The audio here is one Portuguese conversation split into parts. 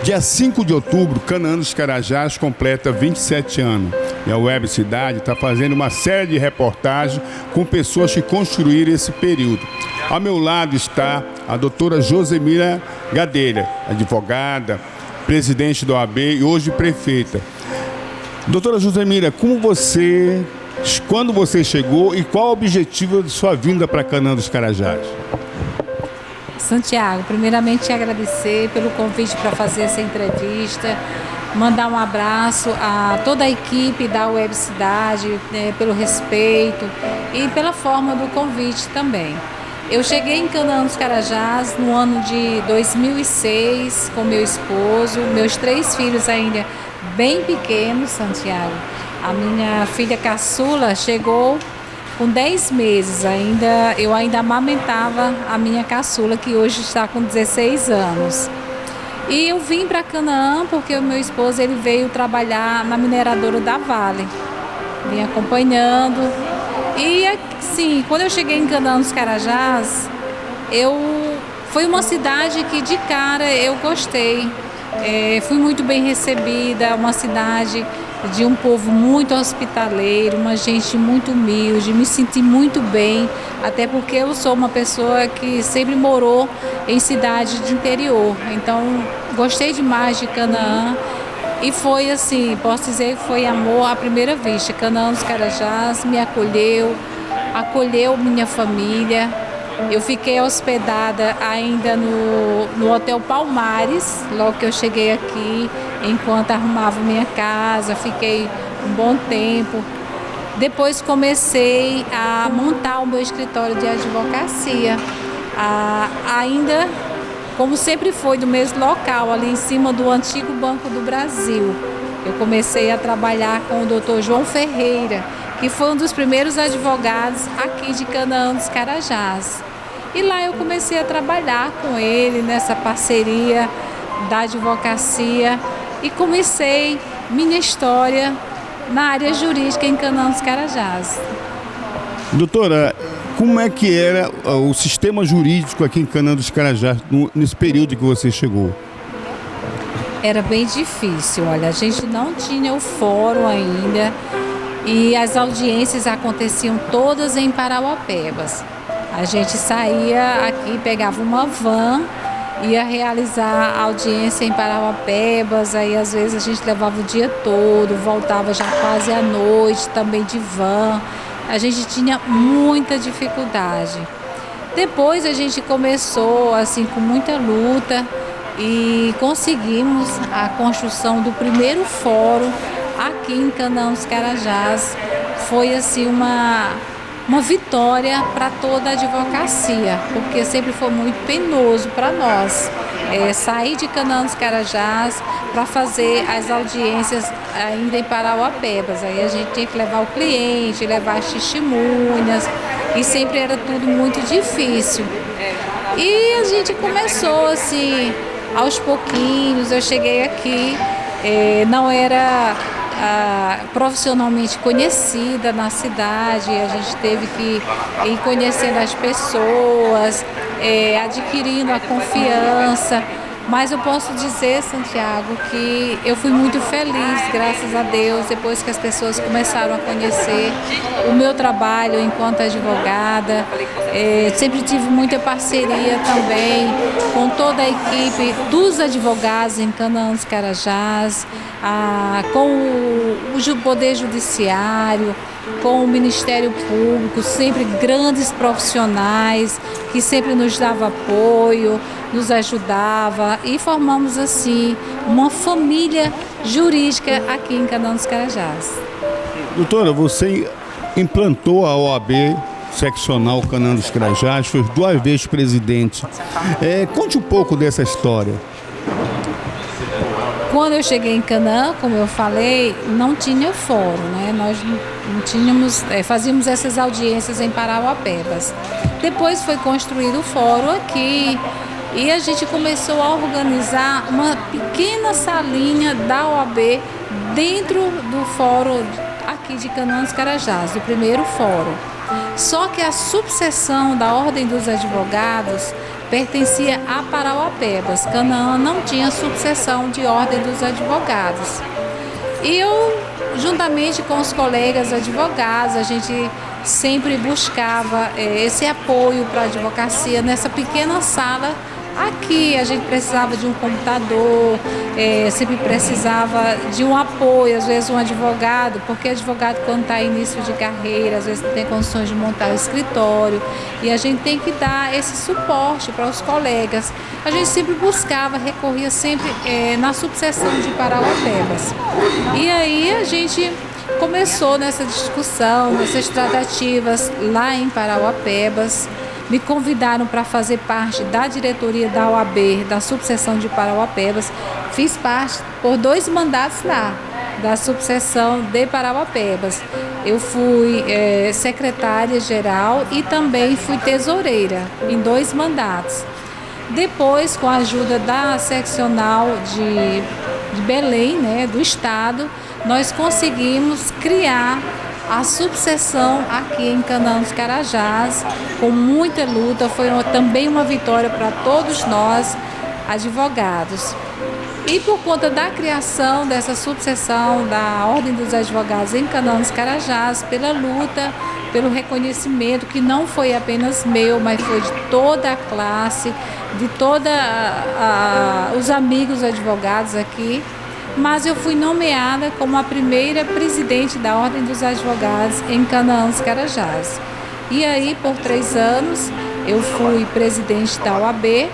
Dia 5 de outubro, Canaã dos Carajás completa 27 anos. E a Web Cidade está fazendo uma série de reportagens com pessoas que construíram esse período. Ao meu lado está a doutora Josemira Gadelha, advogada, presidente da OAB e hoje prefeita. Doutora Josemira, quando você chegou e qual o objetivo de sua vinda para Canaã dos Carajás? Santiago, primeiramente te agradecer pelo convite para fazer essa entrevista, mandar um abraço a toda a equipe da Web Cidade, pelo respeito e pela forma do convite também. Eu cheguei em Canaã dos Carajás no ano de 2006 com meu esposo, meus 3 filhos ainda bem pequenos, Santiago. A minha filha caçula chegou com 10 meses, eu ainda amamentava a minha caçula, que hoje está com 16 anos. E eu vim para Canaã porque o meu esposo ele veio trabalhar na mineradora da Vale, vim acompanhando. E assim, quando eu cheguei em Canaã dos Carajás, foi uma cidade que de cara eu gostei. Fui muito bem recebida, uma cidade de um povo muito hospitaleiro, uma gente muito humilde, me senti muito bem, até porque eu sou uma pessoa que sempre morou em cidade de interior, então gostei demais de Canaã e foi assim, posso dizer que foi amor à primeira vista. Canaã dos Carajás me acolheu minha família. Eu fiquei hospedada ainda no Hotel Palmares, logo que eu cheguei aqui, enquanto arrumava minha casa, fiquei um bom tempo. Depois comecei a montar o meu escritório de advocacia, ainda como sempre foi do mesmo local, ali em cima do antigo Banco do Brasil. Eu comecei a trabalhar com o Dr. João Ferreira, que foi um dos primeiros advogados aqui de Canaã dos Carajás. E lá eu comecei a trabalhar com ele nessa parceria da advocacia e comecei minha história na área jurídica em Canaã dos Carajás. Doutora, como é que era o sistema jurídico aqui em Canaã dos Carajás nesse período que você chegou? Era bem difícil, olha, a gente não tinha o fórum ainda e as audiências aconteciam todas em Parauapebas. A gente saía aqui, pegava uma van, ia realizar a audiência em Parauapebas, aí às vezes a gente levava o dia todo, voltava já quase à noite, também de van. A gente tinha muita dificuldade. Depois a gente começou assim com muita luta e conseguimos a construção do primeiro fórum aqui em Canaã dos Carajás. Foi assim uma vitória para toda a advocacia, porque sempre foi muito penoso para nós sair de Canaã dos Carajás para fazer as audiências ainda em Parauapebas. Aí a gente tinha que levar o cliente, levar as testemunhas e sempre era tudo muito difícil. E a gente começou assim, aos pouquinhos. Eu cheguei aqui, não era profissionalmente conhecida na cidade, a gente teve que ir conhecendo as pessoas, adquirindo a confiança, mas eu posso dizer, Santiago, que eu fui muito feliz, graças a Deus, depois que as pessoas começaram a conhecer o meu trabalho enquanto advogada. Sempre tive muita parceria também com toda a equipe dos advogados em Canaã dos Carajás, com o Poder Judiciário, com o Ministério Público, sempre grandes profissionais que sempre nos davam apoio, nos ajudava e formamos assim uma família jurídica aqui em Canaã dos Carajás. Doutora, você implantou a OAB seccional Canaã dos Carajás, foi 2 vezes presidente. Conte um pouco dessa história. Quando eu cheguei em Canaã, como eu falei, não tinha fórum, né? Nós não tínhamos, fazíamos essas audiências em Parauapebas. Depois foi construído o fórum aqui e a gente começou a organizar uma pequena salinha da OAB dentro do fórum aqui de Canaã dos Carajás, do primeiro fórum. Só que a subseção da Ordem dos Advogados pertencia a Parauapebas. Canaã não tinha subseção de ordem dos advogados. E eu, juntamente com os colegas advogados, a gente sempre buscava esse apoio para a advocacia nessa pequena sala. Aqui a gente precisava de um computador, sempre precisava de um apoio, às vezes um advogado, porque advogado quando está em início de carreira, às vezes não tem condições de montar o escritório, e a gente tem que dar esse suporte para os colegas. A gente sempre buscava, recorria sempre na subseção de Parauapebas. E aí a gente começou nessa discussão, nessas tratativas lá em Parauapebas. Me convidaram para fazer parte da diretoria da OAB, da subseção de Parauapebas. Fiz parte por 2 mandatos lá, da subseção de Parauapebas. Eu fui secretária-geral e também fui tesoureira em 2 mandatos. Depois, com a ajuda da seccional de Belém, né, do estado, nós conseguimos criar a subseção aqui em Canaã dos Carajás, com muita luta. Foi também uma vitória para todos nós, advogados. E por conta da criação dessa subseção da Ordem dos Advogados em Canaã dos Carajás, pela luta, pelo reconhecimento, que não foi apenas meu, mas foi de toda a classe, de todos os amigos advogados aqui, mas eu fui nomeada como a primeira presidente da Ordem dos Advogados em Canaã dos Carajás. E aí, por 3 anos, eu fui presidente da OAB.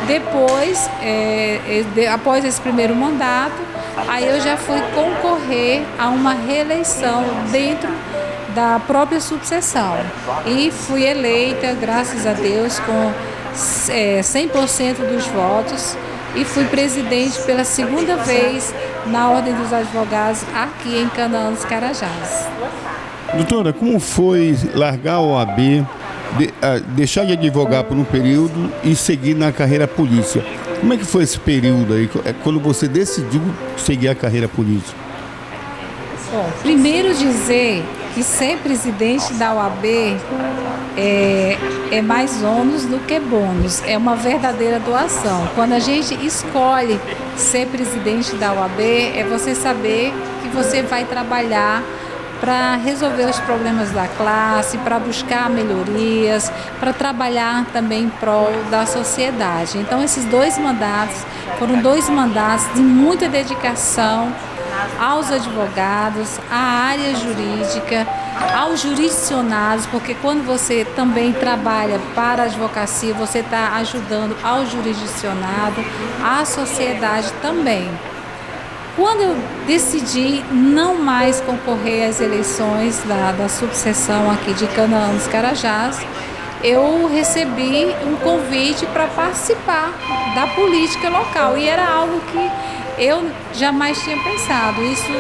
Depois, após esse primeiro mandato, aí eu já fui concorrer a uma reeleição dentro da própria subseção. E fui eleita, graças a Deus, com 100% dos votos. E fui presidente pela 2ª vez na Ordem dos Advogados aqui em Canaã dos Carajás. Doutora, como foi largar a OAB, deixar de advogar por um período e seguir na carreira polícia? Como é que foi esse período aí, quando você decidiu seguir a carreira polícia? Bom, primeiro dizer que ser presidente da OAB é mais ônus do que bônus, é uma verdadeira doação. Quando a gente escolhe ser presidente da OAB, é você saber que você vai trabalhar para resolver os problemas da classe, para buscar melhorias, para trabalhar também em prol da sociedade. Então, esses 2 mandatos foram 2 mandatos de muita dedicação aos advogados, à área jurídica, aos jurisdicionados, porque quando você também trabalha para a advocacia, você está ajudando ao jurisdicionado, à sociedade também. Quando eu decidi não mais concorrer às eleições da subseção aqui de Canaã dos Carajás, eu recebi um convite para participar da política local, e era algo que eu jamais tinha pensado. Isso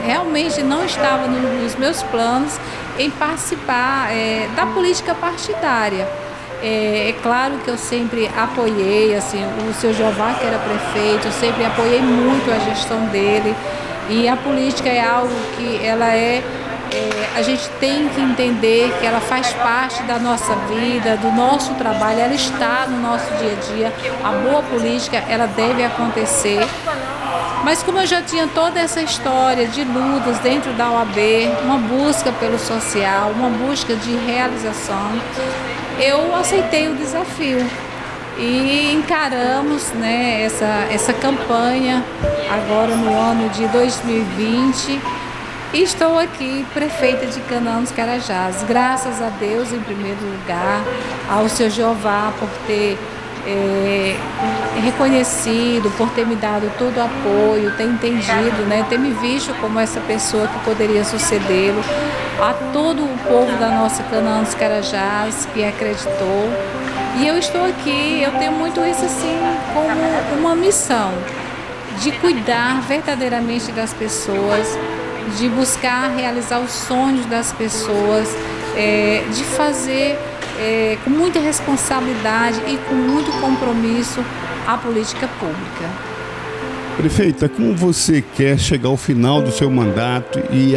realmente não estava nos meus planos, em participar da política partidária. É claro que eu sempre apoiei, assim, o seu Jeová, que era prefeito, eu sempre apoiei muito a gestão dele, e a política é algo que a gente tem que entender que ela faz parte da nossa vida, do nosso trabalho, ela está no nosso dia a dia. A boa política, ela deve acontecer. Mas como eu já tinha toda essa história de lutas dentro da OAB, uma busca pelo social, uma busca de realização, eu aceitei o desafio e encaramos, né, essa campanha agora no ano de 2020. E estou aqui, prefeita de Canaã dos Carajás. Graças a Deus, em primeiro lugar, ao seu Jeová por ter reconhecido, por ter me dado todo o apoio, ter entendido, né, ter me visto como essa pessoa que poderia sucedê-lo, a todo o povo da nossa Canaã dos Carajás que acreditou. E eu estou aqui, eu tenho muito isso assim como uma missão de cuidar verdadeiramente das pessoas, de buscar realizar os sonhos das pessoas, de fazer com muita responsabilidade e com muito compromisso a política pública. Prefeita, como você quer chegar ao final do seu mandato e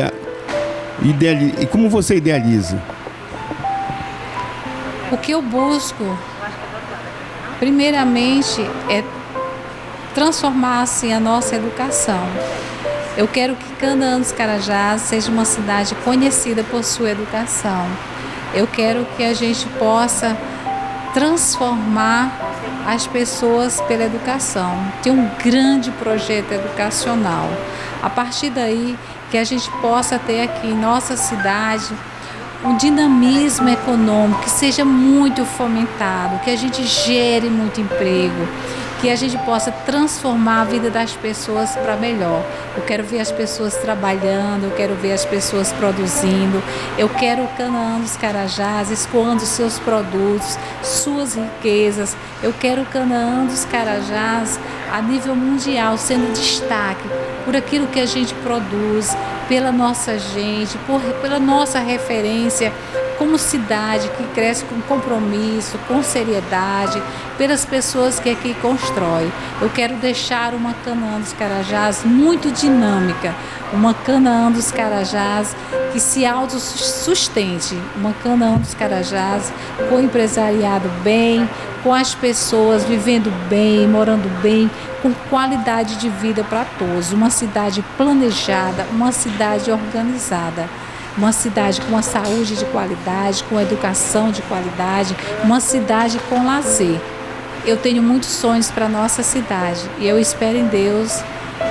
como você idealiza? O que eu busco Primeiramente, é transformar assim, a nossa educação. Eu quero que Canaã dos Carajás seja uma cidade conhecida por sua educação. Eu quero que a gente possa transformar as pessoas pela educação. Tem um grande projeto educacional. A partir daí, que a gente possa ter aqui em nossa cidade um dinamismo econômico que seja muito fomentado, que a gente gere muito emprego, que a gente possa transformar a vida das pessoas para melhor. Eu quero ver as pessoas trabalhando, eu quero ver as pessoas produzindo, eu quero Canaã dos Carajás escoando seus produtos, suas riquezas. Eu quero Canaã dos Carajás a nível mundial sendo destaque por aquilo que a gente produz, pela nossa gente, pela nossa referência como cidade que cresce com compromisso, com seriedade, pelas pessoas que aqui constroem. Eu quero deixar uma Canaã dos Carajás muito dinâmica, uma Canaã dos Carajás que se autossustente, uma Canaã dos Carajás com o empresariado bem, com as pessoas vivendo bem, morando bem, com qualidade de vida para todos. Uma cidade planejada, uma cidade organizada. Uma cidade com a saúde de qualidade, com educação de qualidade, uma cidade com lazer. Eu tenho muitos sonhos para a nossa cidade e eu espero em Deus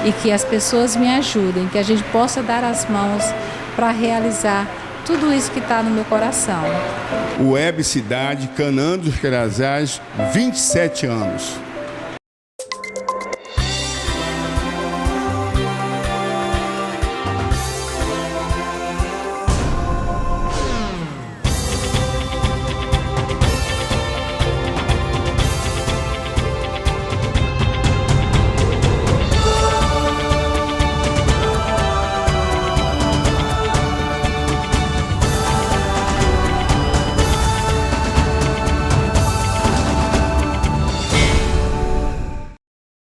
e que as pessoas me ajudem, que a gente possa dar as mãos para realizar tudo isso que está no meu coração. Web Cidade Canaã dos Carajás, 27 anos.